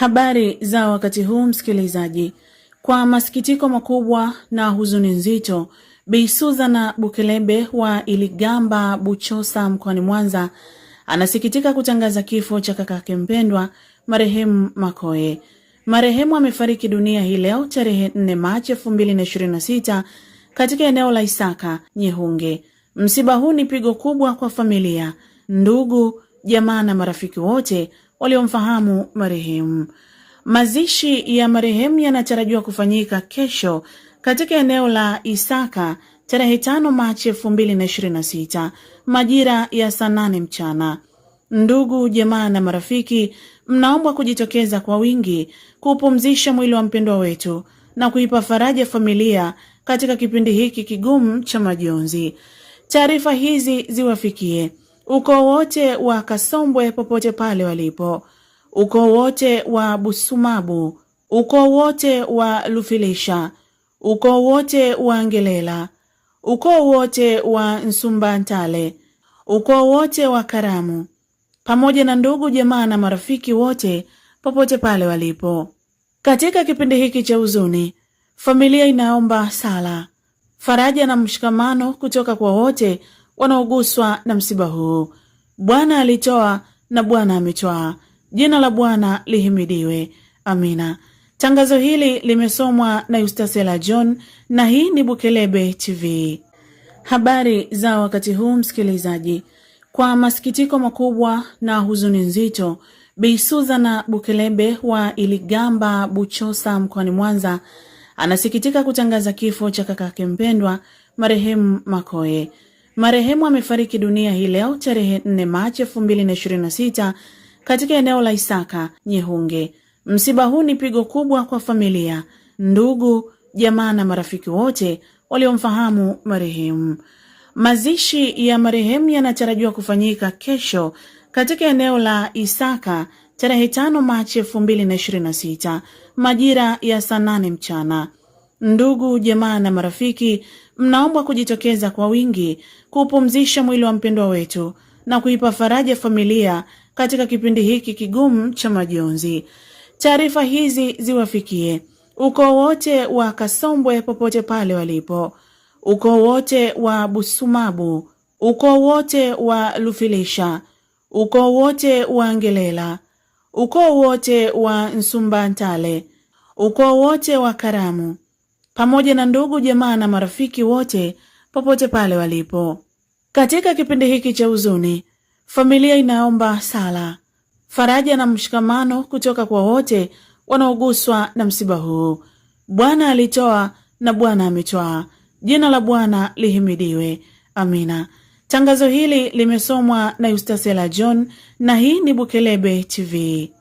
Habari za wakati huu msikilizaji. Kwa masikitiko makubwa na huzuni nzito, Bi Suzana Bukelebe wa Iligamba Buchosa mkoani Mwanza anasikitika kutangaza kifo cha kakake mpendwa marehemu Makoe. Marehemu amefariki dunia hii leo tarehe 4 Machi 2026 katika eneo la Isaka, Nyehunge. Msiba huu ni pigo kubwa kwa familia, ndugu, jamaa na marafiki wote waliomfahamu marehemu. Mazishi ya marehemu yanatarajiwa kufanyika kesho katika eneo la Isaka tarehe 5 Machi 2026 majira ya saa 8 mchana. Ndugu, jamaa na marafiki, mnaombwa kujitokeza kwa wingi kupumzisha mwili wa mpendwa wetu na kuipa faraja familia katika kipindi hiki kigumu cha majonzi. Taarifa hizi ziwafikie ukoo wote wa Kasombwe popote pale walipo, ukoo wote wa Busumabu, ukoo wote wa Lufilisha, ukoo wote wa Ngelela, ukoo wote wa Nsumbantale, ukoo wote wa Karamu, pamoja na ndugu, jamaa na marafiki wote popote pale walipo. Katika kipindi hiki cha huzuni, familia inaomba sala, faraja na mshikamano kutoka kwa wote wanaoguswa na msiba huu. Bwana alitoa na Bwana ametwaa. Jina la Bwana lihimidiwe. Amina. Tangazo hili limesomwa na Yustasela John na hii ni Bukelebe TV. Habari za wakati huu msikilizaji. Kwa masikitiko makubwa na huzuni nzito, Bi Suzana Bukelebe wa Iligamba Buchosa mkoani Mwanza anasikitika kutangaza kifo cha kakake mpendwa marehemu Makoe. Marehemu amefariki dunia hii leo tarehe 4 Machi 2026 katika eneo la Isaka, Nyehunge. Msiba huu ni pigo kubwa kwa familia, ndugu, jamaa na marafiki wote waliomfahamu marehemu. Mazishi ya marehemu yanatarajiwa kufanyika kesho katika eneo la Isaka tarehe 5 Machi 2026 majira ya saa 8 mchana. Ndugu, jamaa na marafiki, mnaombwa kujitokeza kwa wingi kupumzisha mwili wa mpendwa wetu na kuipa faraja familia katika kipindi hiki kigumu cha majonzi. Taarifa hizi ziwafikie ukoo wote wa Kasombwe popote pale walipo, ukoo wote wa Busumabu, ukoo wote wa Lufilisha, ukoo wote wa Ngelela, ukoo wote wa Nsumbantale, ukoo wote wa Karamu, pamoja na ndugu, jamaa na marafiki wote popote pale walipo. Katika kipindi hiki cha huzuni, familia inaomba sala, faraja na mshikamano kutoka kwa wote wanaoguswa na msiba huu. Bwana alitoa na Bwana ametwaa. Jina la Bwana lihimidiwe. Amina. Tangazo hili limesomwa na Yustasela John na hii ni Bukelebe TV.